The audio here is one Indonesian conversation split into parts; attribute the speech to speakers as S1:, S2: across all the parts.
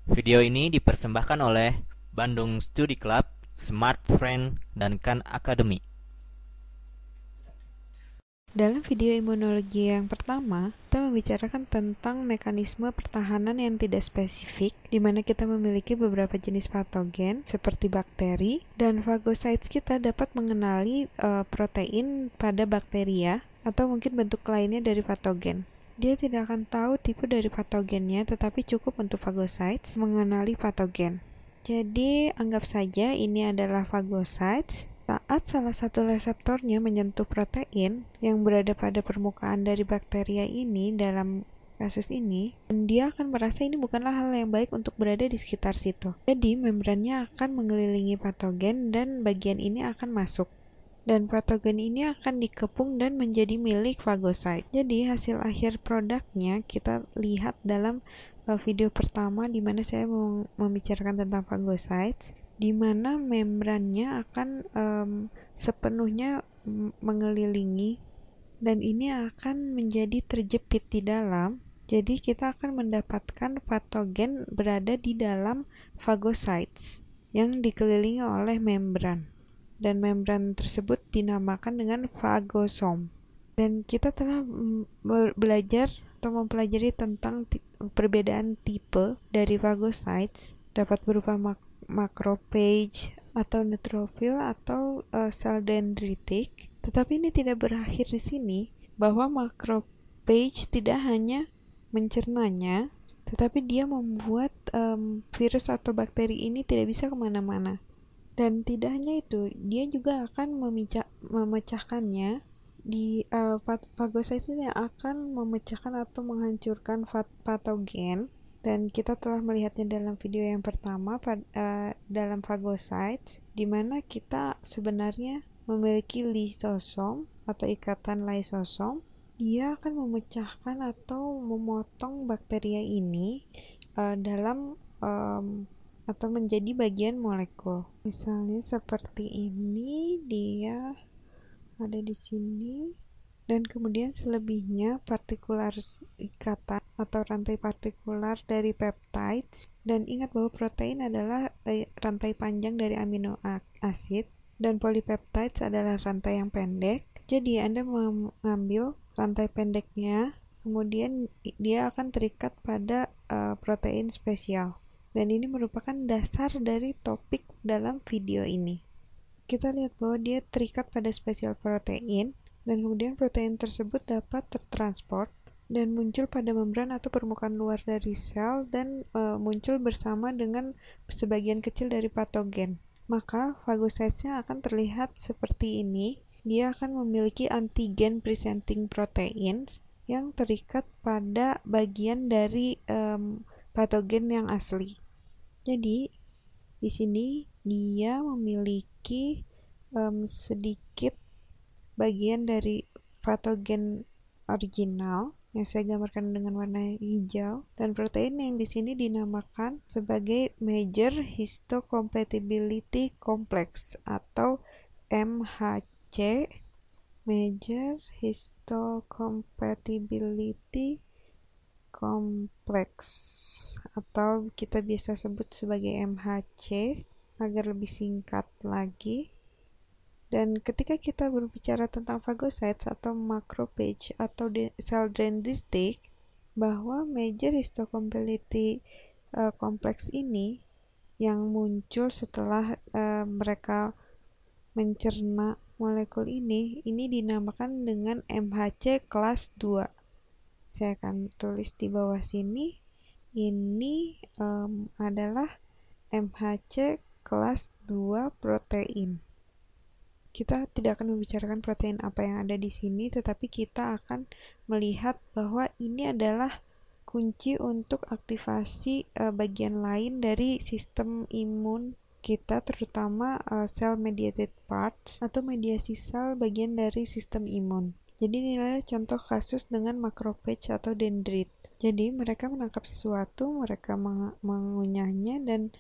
S1: Video ini dipersembahkan oleh Bandung Studi Club, Smart Friend, dan Khan Academy.
S2: Dalam video imunologi yang pertama, kita membicarakan tentang mekanisme pertahanan yang tidak spesifik, di mana kita memiliki beberapa jenis patogen seperti bakteri, dan fagosites kita dapat mengenali protein pada bakteria atau mungkin bentuk lainnya dari patogen. Dia tidak akan tahu tipe dari patogennya, tetapi cukup untuk fagosites mengenali patogen. Jadi, anggap saja ini adalah fagosites. Saat salah satu reseptornya menyentuh protein yang berada pada permukaan dari bakteria ini dalam kasus ini, dia akan merasa ini bukanlah hal yang baik untuk berada di sekitar situ. Jadi, membrannya akan mengelilingi patogen dan bagian ini akan masuk. Dan patogen ini akan dikepung dan menjadi milik fagosite. Jadi, hasil akhir produknya kita lihat dalam video pertama di mana saya membicarakan tentang fagosites, di mana membrannya akan sepenuhnya mengelilingi dan ini akan menjadi terjepit di dalam. Jadi kita akan mendapatkan patogen berada di dalam fagosites yang dikelilingi oleh membran. Dan membran tersebut dinamakan dengan fagosom. Dan kita telah belajar atau mempelajari tentang perbedaan tipe dari fagosites, dapat berupa macrophage atau neutrophil atau sel dendritik. Tetapi ini tidak berakhir di sini, bahwa macrophage tidak hanya mencernanya, tetapi dia membuat virus atau bakteri ini tidak bisa kemana-mana. Dan tidak hanya itu, dia juga akan memecahkannya di fagosites yang akan memecahkan atau menghancurkan patogen. Dan kita telah melihatnya dalam video yang pertama dalam fagosites, di mana kita sebenarnya memiliki lisosom atau ikatan lisosom. Dia akan memecahkan atau memotong bakteria ini dalam atau menjadi bagian molekul. Misalnya seperti ini, dia ada di sini, dan kemudian selebihnya partikular ikatan atau rantai partikular dari peptides. Dan ingat bahwa protein adalah rantai panjang dari amino acid dan polypeptides adalah rantai yang pendek. Jadi Anda mengambil rantai pendeknya, kemudian dia akan terikat pada protein spesial. Dan ini merupakan dasar dari topik dalam video ini. Kita lihat bahwa dia terikat pada spesial protein, dan kemudian protein tersebut dapat tertransport dan muncul pada membran atau permukaan luar dari sel dan muncul bersama dengan sebagian kecil dari patogen. Maka fagositesnya akan terlihat seperti ini. Dia akan memiliki antigen presenting proteins yang terikat pada bagian dari patogen yang asli. Jadi di sini dia memiliki sedikit bagian dari patogen original yang saya gambarkan dengan warna hijau, dan protein yang di sini dinamakan sebagai Major Histocompatibility Complex atau MHC, Major Histocompatibility kompleks, atau kita bisa sebut sebagai MHC agar lebih singkat lagi. Dan ketika kita berbicara tentang fagosites atau macrophage atau sel dendritik, bahwa major histocompatibility kompleks ini yang muncul setelah mereka mencerna molekul ini dinamakan dengan MHC kelas 2. Saya akan tulis di bawah sini, ini adalah MHC kelas 2 protein. Kita tidak akan membicarakan protein apa yang ada di sini, tetapi kita akan melihat bahwa ini adalah kunci untuk aktivasi bagian lain dari sistem imun kita, terutama cell mediated parts atau mediasi sel bagian dari sistem imun. Jadi ini adalah contoh kasus dengan macrophage atau dendrit. Jadi mereka menangkap sesuatu, mereka mengunyahnya, dan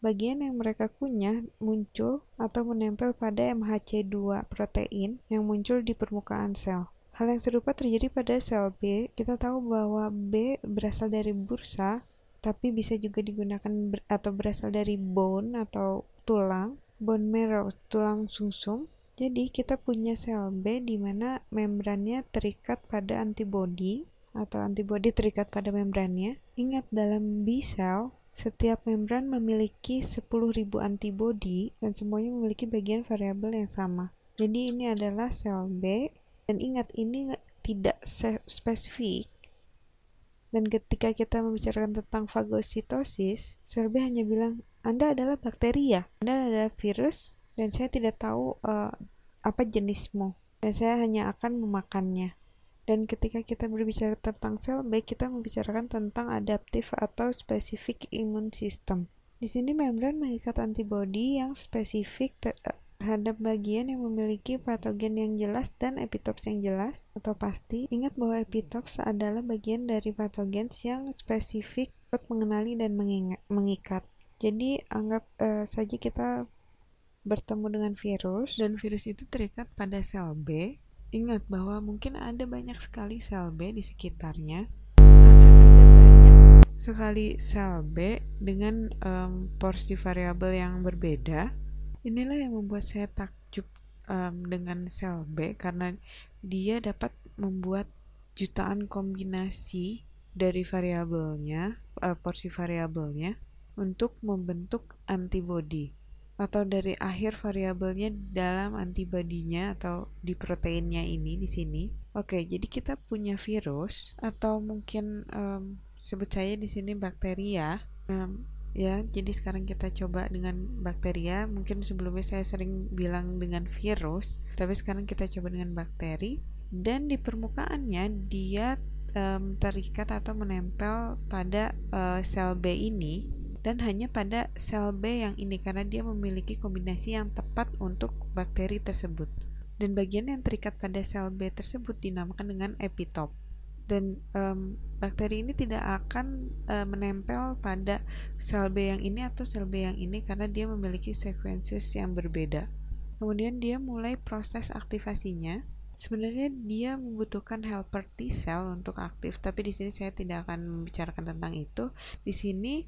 S2: bagian yang mereka kunyah muncul atau menempel pada MHC2 protein yang muncul di permukaan sel. Hal yang serupa terjadi pada sel B. Kita tahu bahwa B berasal dari bursa, tapi bisa juga digunakan atau berasal dari bone atau tulang, bone marrow, tulang sumsum. Jadi kita punya sel B di mana membrannya terikat pada antibodi atau antibodi terikat pada membrannya. Ingat, dalam B cell setiap membran memiliki 10.000 antibodi dan semuanya memiliki bagian variabel yang sama. Jadi ini adalah sel B, dan ingat ini tidak spesifik. Dan ketika kita membicarakan tentang fagositosis, sel B hanya bilang, Anda adalah bakteri ya, Anda adalah virus, dan saya tidak tahu apa jenismu, dan saya hanya akan memakannya. Dan ketika kita berbicara tentang sel B, kita membicarakan tentang adaptif atau spesifik imun system. Di sini membran mengikat antibodi yang spesifik terhadap bagian yang memiliki patogen yang jelas dan epitopes yang jelas atau pasti. Ingat bahwa epitopes adalah bagian dari patogen yang spesifik dapat mengenali dan mengikat. Jadi anggap saja kita bertemu dengan virus, dan virus itu terikat pada sel B. Ingat bahwa mungkin ada banyak sekali sel B di sekitarnya. Akan ada banyak sekali sel B dengan porsi variabel yang berbeda. Inilah yang membuat saya takjub dengan sel B, karena dia dapat membuat jutaan kombinasi dari variabelnya, porsi variabelnya, untuk membentuk antibodi, atau dari akhir variabelnya dalam antibodinya atau di proteinnya ini di sini. Oke, jadi kita punya virus, atau mungkin sebut saya di sini bakteria. Ya, jadi sekarang kita coba dengan bakteria. Mungkin sebelumnya saya sering bilang dengan virus, tapi sekarang kita coba dengan bakteri. Dan di permukaannya dia terikat atau menempel pada sel B ini, dan hanya pada sel B yang ini karena dia memiliki kombinasi yang tepat untuk bakteri tersebut. Dan bagian yang terikat pada sel B tersebut dinamakan dengan epitop. Dan bakteri ini tidak akan menempel pada sel B yang ini atau sel B yang ini karena dia memiliki sequences yang berbeda. Kemudian dia mulai proses aktivasinya. Sebenarnya dia membutuhkan helper T cell untuk aktif, tapi di sini saya tidak akan membicarakan tentang itu. Di sini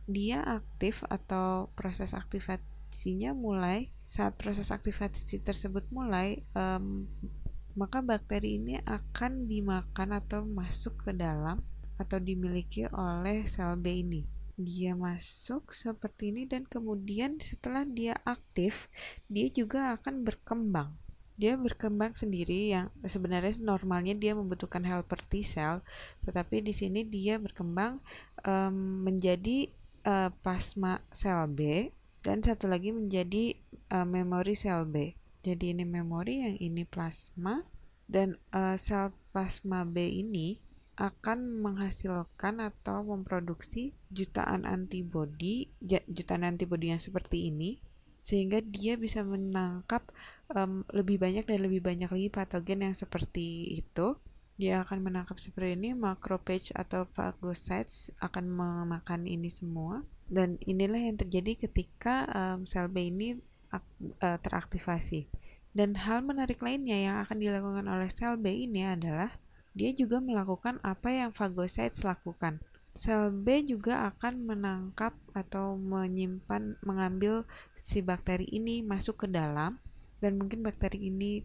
S2: dia aktif atau proses aktivasinya mulai saat proses aktivasi tersebut mulai. Maka bakteri ini akan dimakan atau masuk ke dalam atau dimiliki oleh sel B ini. Dia masuk seperti ini, dan kemudian setelah dia aktif, dia juga akan berkembang. Dia berkembang sendiri, yang sebenarnya normalnya dia membutuhkan helper T cell, tetapi di sini dia berkembang menjadi plasma sel B, dan satu lagi menjadi memori sel B. Jadi ini memori, yang ini plasma, dan sel plasma B ini akan menghasilkan atau memproduksi jutaan antibodi yang seperti ini, sehingga dia bisa menangkap lebih banyak dan lebih banyak lagi patogen yang seperti itu. Dia akan menangkap seperti ini, macrophage atau phagocytes akan memakan ini semua, dan inilah yang terjadi ketika sel B ini teraktivasi. Dan hal menarik lainnya yang akan dilakukan oleh sel B ini adalah dia juga melakukan apa yang phagocytes lakukan. Sel B juga akan menangkap atau mengambil si bakteri ini masuk ke dalam, dan mungkin bakteri ini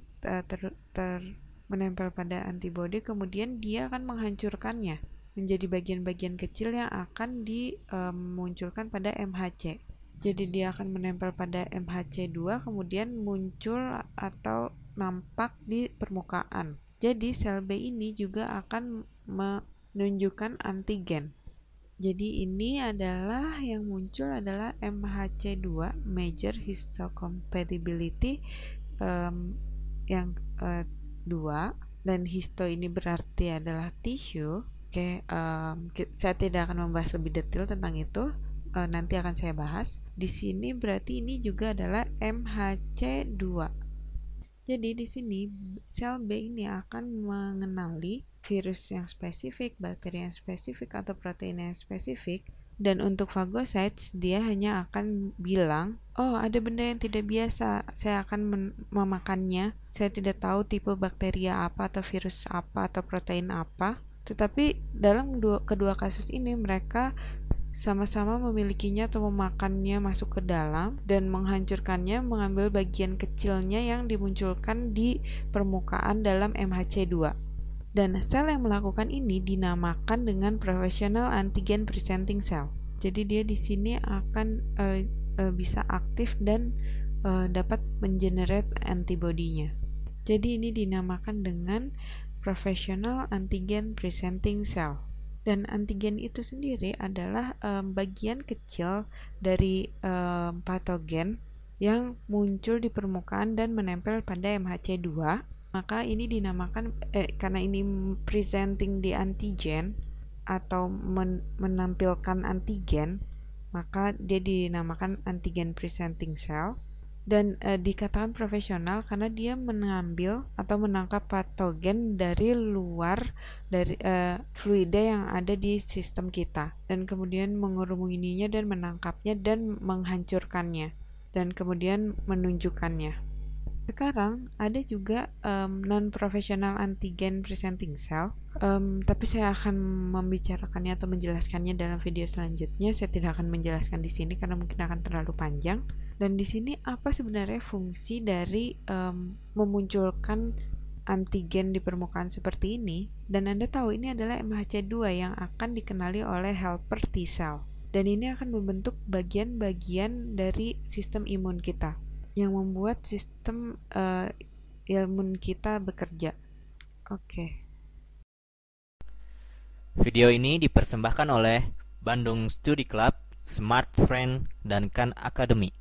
S2: menempel pada antibodi, kemudian dia akan menghancurkannya menjadi bagian-bagian kecil yang akan dimunculkan pada MHC. Jadi dia akan menempel pada MHC2, kemudian muncul atau nampak di permukaan. Jadi sel B ini juga akan menunjukkan antigen. Jadi ini adalah yang muncul adalah MHC2, Major Histocompatibility yang 2, dan histo ini berarti adalah tissue. Oke, saya tidak akan membahas lebih detail tentang itu. Nanti akan saya bahas. Di sini berarti ini juga adalah MHC2. Jadi di sini sel B ini akan mengenali virus yang spesifik, bakteri yang spesifik, atau protein yang spesifik. Dan untuk phagocytes, dia hanya akan bilang, oh ada benda yang tidak biasa, saya akan memakannya. Saya tidak tahu tipe bakteria apa atau virus apa atau protein apa. Tetapi dalam kedua kasus ini mereka sama-sama memilikinya atau memakannya masuk ke dalam dan menghancurkannya, mengambil bagian kecilnya yang dimunculkan di permukaan dalam MHC2. Dan sel yang melakukan ini dinamakan dengan professional antigen presenting cell. Jadi dia di sini akan bisa aktif dan dapat mengenerate antibodinya. Jadi ini dinamakan dengan professional antigen presenting cell. Dan antigen itu sendiri adalah bagian kecil dari patogen yang muncul di permukaan dan menempel pada MHC2. Maka ini dinamakan karena ini presenting di antigen atau menampilkan antigen, maka dia dinamakan antigen presenting cell. Dan dikatakan profesional karena dia mengambil atau menangkap patogen dari luar dari fluida yang ada di sistem kita, dan kemudian mengerumuninya dan menangkapnya dan menghancurkannya dan kemudian menunjukkannya. Sekarang ada juga non-professional antigen presenting cell, tapi saya akan membicarakannya atau menjelaskannya dalam video selanjutnya. Saya tidak akan menjelaskan di sini karena mungkin akan terlalu panjang. Dan di sini apa sebenarnya fungsi dari memunculkan antigen di permukaan seperti ini? Dan Anda tahu ini adalah MHC2 yang akan dikenali oleh helper T cell. Dan ini akan membentuk bagian-bagian dari sistem imun kita yang membuat sistem imun kita bekerja. Oke.
S1: Video ini dipersembahkan oleh Bandung Studi Club, Smart Friend, dan Khan Academy.